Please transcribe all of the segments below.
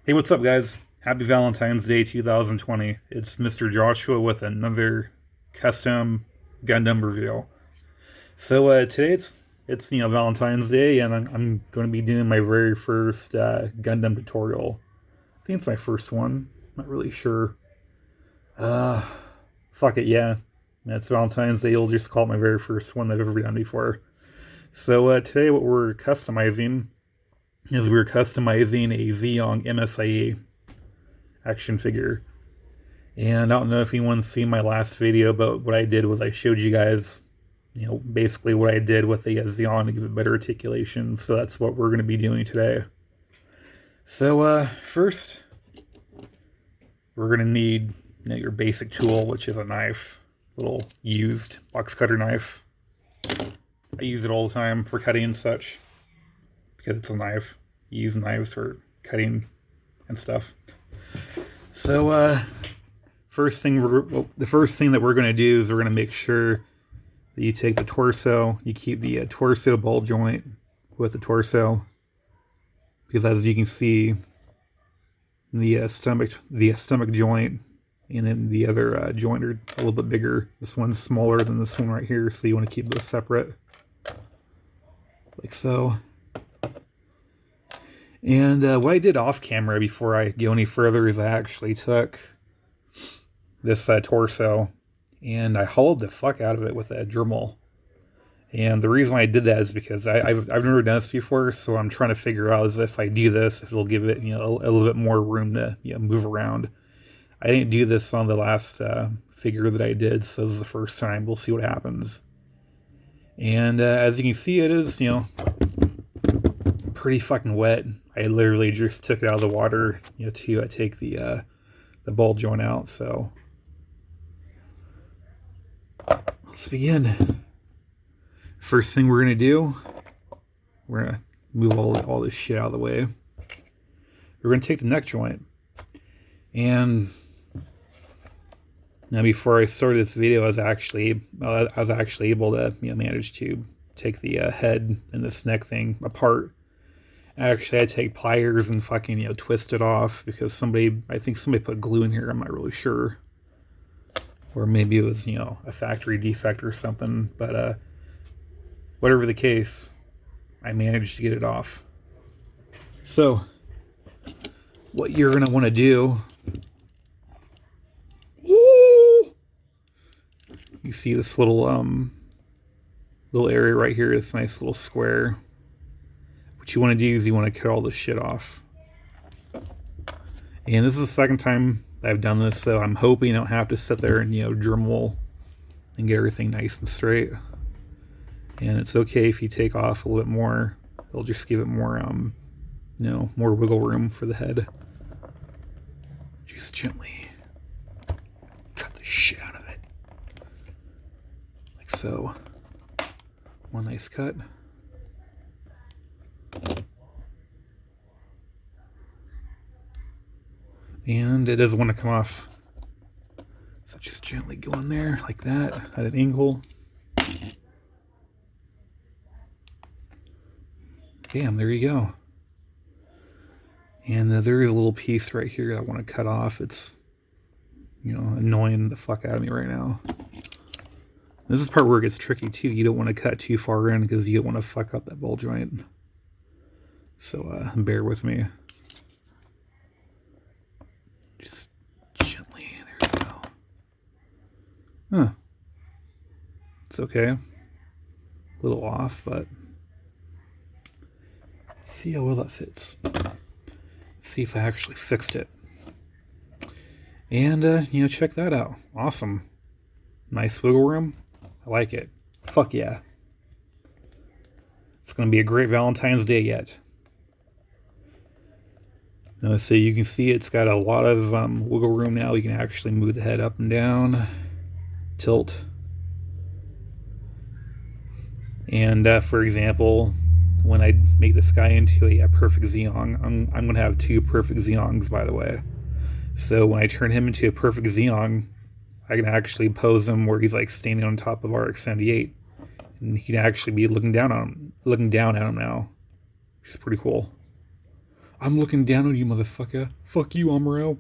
Hey, what's up, guys? Happy Valentine's Day 2020. It's Mr. Joshua with another custom Gundam review. So today it's Valentine's Day, and I'm going to be doing my very first Gundam tutorial. I think it's my first one. Not really sure. Uh, Fuck it, yeah. It's Valentine's Day. You'll just call it my very first one that I've ever done before. So today, what we're customizing is we're customizing a Zeong msia action figure. And I don't know if anyone's seen my last video, but what I did was I showed you guys, basically what I did with the Zeon to give it better articulation. So that's what we're going to be doing today. So first, we're going to need your basic tool, which is a knife, little used box cutter knife. I use it all the time for cutting and such because it's a knife. You use knives for cutting and stuff. So the first thing that we're going to do is we're going to make sure that you take the torso, you keep the torso ball joint with the torso, because as you can see, the stomach joint and then the other joint are a little bit bigger. This one's smaller than this one right here, so you want to keep those separate, like so. And what I did off camera before I go any further is I actually took this torso and I hollowed the fuck out of it with a Dremel. And the reason why I did that is because I've never done this before, so I'm trying to figure out if I do this, if it'll give it a little bit more room to move around. I didn't do this on the last figure that I did, so this is the first time. We'll see what happens. And as you can see, it is pretty fucking wet. I literally just took it out of the water to take the ball joint out. So let's begin. First thing we're gonna do, we're gonna move all this shit out of the way. We're gonna take the neck joint, and now before I started this video, I was actually able to manage to take the head and this neck thing apart. Actually, I had to take pliers and fucking twist it off because I think somebody put glue in here. I'm not really sure, or maybe it was a factory defect or something. But whatever the case, I managed to get it off. So what you're gonna want to do, you see this little area right here, this nice little square. What you want to do is you want to cut all this shit off. And this is the second time I've done this, so I'm hoping I don't have to sit there and Dremel and get everything nice and straight. And it's okay if you take off a little bit more. It'll just give it more more wiggle room for the head. Just gently cut the shit out of it, like so. One nice cut. And it doesn't want to come off, so just gently go in there like that at an angle. Bam, there you go. And there is a little piece right here that I want to cut off. It's annoying the fuck out of me right now. This is the part where it gets tricky too. You don't want to cut too far in because you don't want to fuck up that ball joint. So bear with me. Just gently, there we go. Huh. It's okay. A little off, but see how well that fits. See if I actually fixed it. And check that out. Awesome. Nice wiggle room. I like it. Fuck yeah. It's gonna be a great Valentine's Day yet. So you can see it's got a lot of wiggle room now. You can actually move the head up and down, tilt. And for example, when I make this guy into a perfect Zeong, I'm going to have two perfect Zeongs, by the way. So when I turn him into a perfect Zeong, I can actually pose him where he's like standing on top of RX-78. And he can actually be looking down at him now, which is pretty cool. I'm looking down on you, motherfucker. Fuck you, Amaro.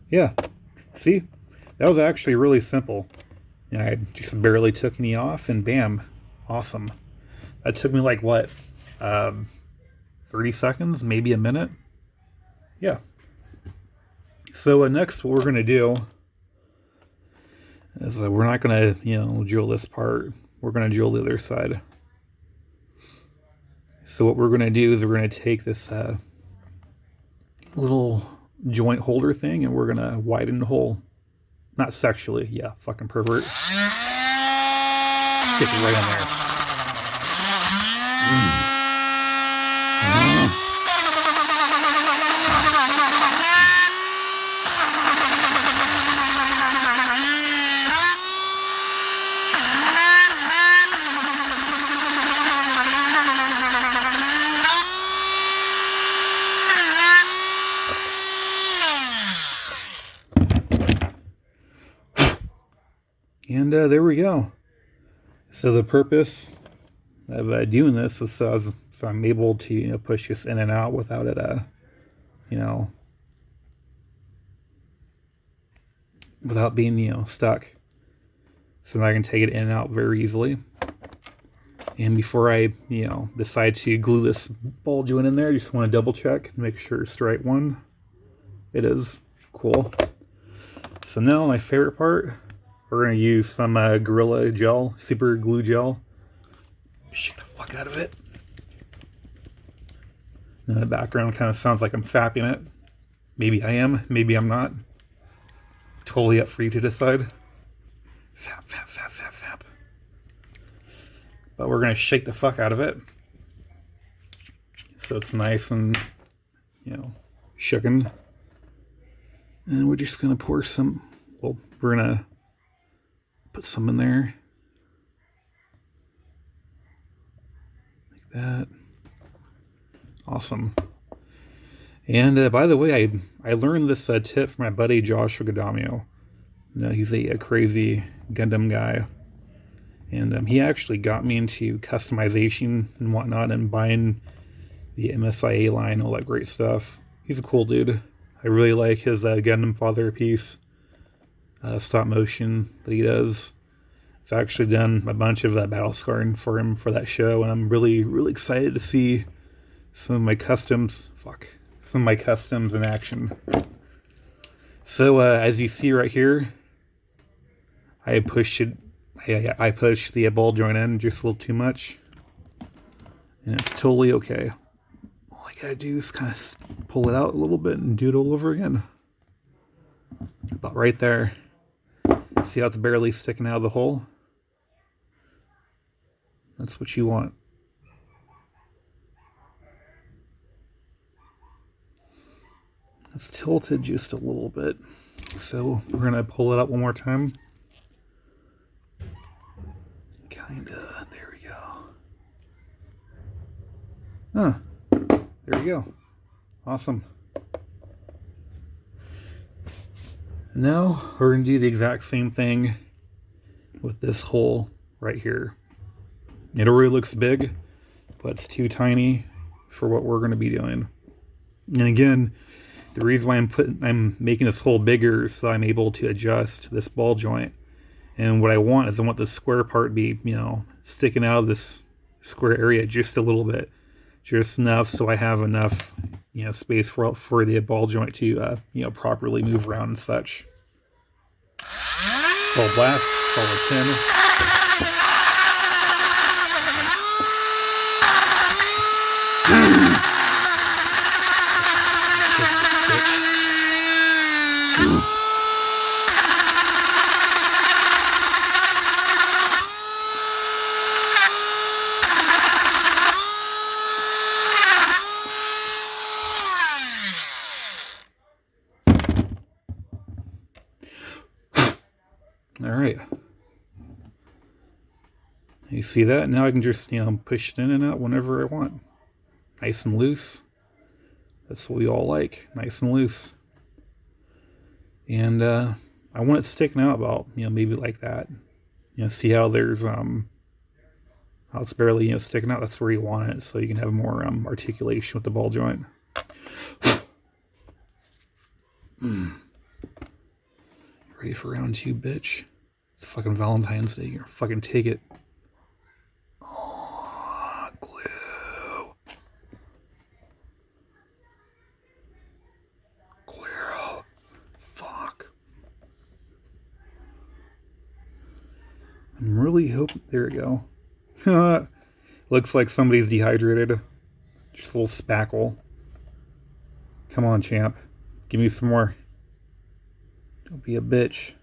Yeah. See? That was actually really simple. I just barely took any off, and bam. Awesome. That took me like, what? 30 seconds? Maybe a minute? Yeah. So next what we're going to do is we're not going to, drill this part. We're going to drill the other side. So what we're going to do is we're going to take this little joint holder thing and we're going to widen the hole. Not sexually, yeah, fucking pervert. Stick it right in there. And there we go. So the purpose of doing this was so I'm able to push this in and out without it without being stuck. So now I can take it in and out very easily. And before I decide to glue this ball joint in there, I just want to double check, make sure it's the right one. It is. Cool. So now my favorite part. We're going to use some Gorilla Gel, super glue gel. Shake the fuck out of it. And the background kind of sounds like I'm fapping it. Maybe I am, maybe I'm not. Totally up for you to decide. Fap, fap, fap, fap, fap. But we're going to shake the fuck out of it. So it's nice and, shooken. And we're just going to pour some, we're going to put some in there. Like that. Awesome. And by the way, I learned this tip from my buddy Joshua Gadamio. He's a crazy Gundam guy. And he actually got me into customization and whatnot and buying the msia line, all that great stuff. He's a cool dude. I really like his Gundam Father piece. Stop motion that he does. I've actually done a bunch of battle scarring for him for that show, and I'm really, really excited to see some of my customs. Some of my customs in action. So as you see right here, I pushed the ball joint in just a little too much, and it's totally okay. All I gotta do is kind of pull it out a little bit and do it all over again. About right there. See how it's barely sticking out of the hole? That's what you want. It's tilted just a little bit. So we're going to pull it up one more time. Kinda. There we go. There we go. Awesome. Now we're going to do the exact same thing with this hole right here. It already looks big, but it's too tiny for what we're going to be doing. And again, the reason why I'm making this hole bigger is so I'm able to adjust this ball joint. And what I want is I want the square part to be, sticking out of this square area just a little bit. Just enough so I have enough, space for the ball joint to, properly move around and such. Full blast, solid 10. All right. You see that? Now I can just, push it in and out whenever I want. Nice and loose. That's what we all like. Nice and loose. And I want it sticking out about, maybe like that. See how there's, How it's barely, sticking out. That's where you want it, so you can have more articulation with the ball joint. Ready for round 2, bitch? It's fucking Valentine's Day. You're gonna fucking take it. Oh, glue. Glue. Fuck. I'm really hoping. There we go. Looks like somebody's dehydrated. Just a little spackle. Come on, champ. Give me some more. Don't be a bitch.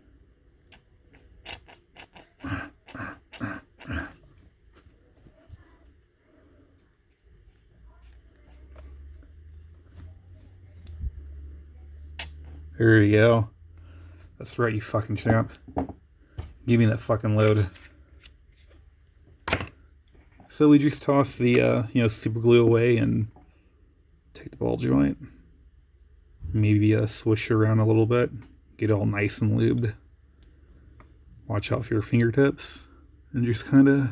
There you go. That's right, you fucking champ. Give me that fucking load. So we just toss the, super glue away and take the ball joint. Maybe swish around a little bit. Get all nice and lubed. Watch out for your fingertips. And just kind of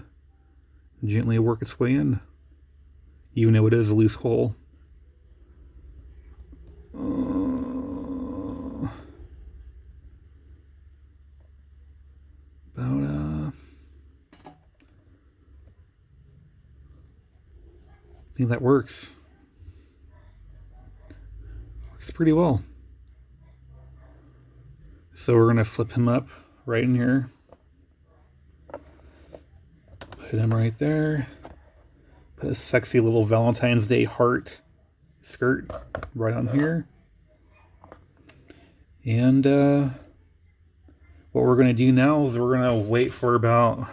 gently work its way in. Even though it is a loose hole. I think that works. Works pretty well. So we're going to flip him up right in here. Put him right there. Put a sexy little Valentine's Day heart skirt right on here. And what we're going to do now is we're going to wait for about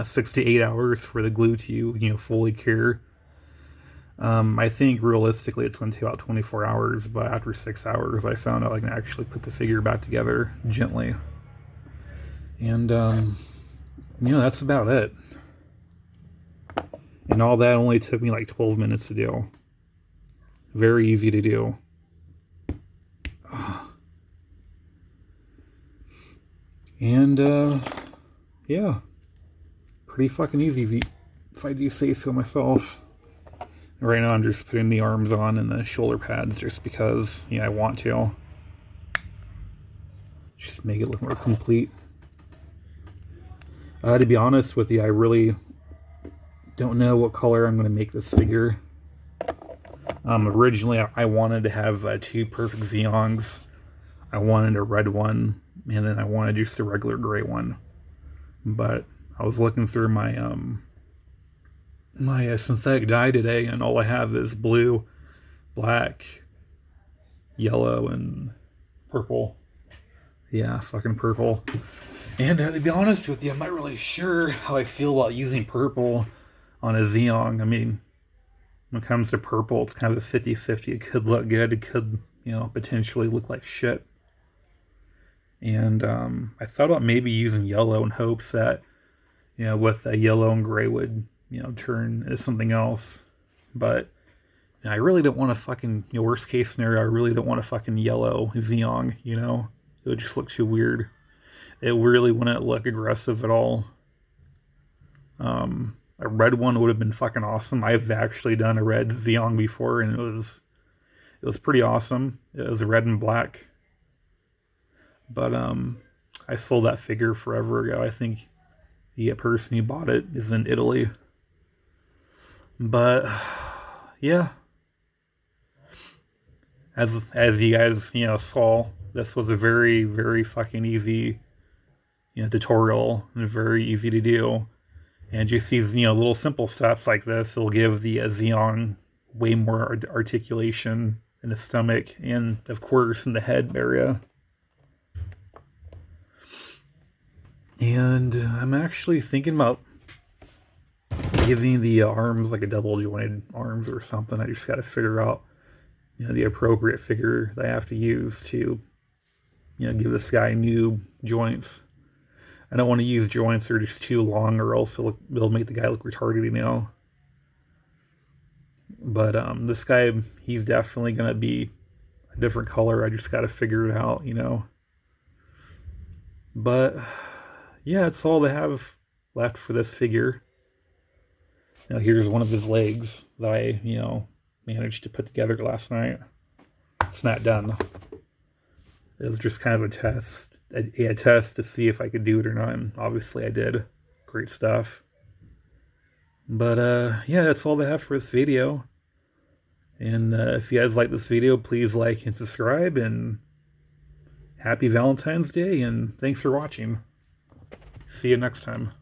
6 to 8 hours for the glue to, fully cure. I think realistically it's going to take about 24 hours, but after 6 hours I found out I can actually put the figure back together gently. And, that's about it. And all that only took me like 12 minutes to do. Very easy to do. And, yeah. Pretty fucking easy if I do say so myself. Right now I'm just putting the arms on and the shoulder pads just because, I want to. Just make it look more complete. To be honest with you, I really don't know what color I'm going to make this figure. Originally I wanted to have 2 perfect Zeongs. I wanted a red one, and then I wanted just a regular gray one. But I was looking through my synthetic dye today, and all I have is blue, black, yellow, and purple. Yeah, fucking purple. And to be honest with you, I'm not really sure how I feel about using purple on a Zeong. I mean, when it comes to purple, it's kind of a 50-50. It could look good. It could, potentially look like shit. And I thought about maybe using yellow in hopes that, with a yellow and gray would, turn into something else. But I really don't want to fucking, worst case scenario, I really don't want a fucking yellow Zeong, It would just look too weird. It really wouldn't look aggressive at all. A red one would have been fucking awesome. I've actually done a red Zeong before, and it was pretty awesome. It was red and black. But I sold that figure forever ago. I think the person who bought it is in Italy. But yeah, as you guys saw, this was a very, very fucking easy tutorial, and very easy to do. And just these little simple stuff like this will give the Zeong way more articulation in the stomach and of course in the head area. And I'm actually thinking about giving the arms like a double jointed arms or something. I just got to figure out the appropriate figure that I have to use to give this guy new joints. I don't want to use joints that are just too long, or else it'll make the guy look retarded, But this guy, he's definitely going to be a different color. I just got to figure it out, But yeah, it's all they have left for this figure. Here's one of his legs that I, managed to put together last night. It's not done. It was just kind of a test, a test to see if I could do it or not, and obviously I did. Great stuff. But yeah, that's all I have for this video. And if you guys like this video, please like and subscribe, and happy Valentine's Day, and thanks for watching. See you next time.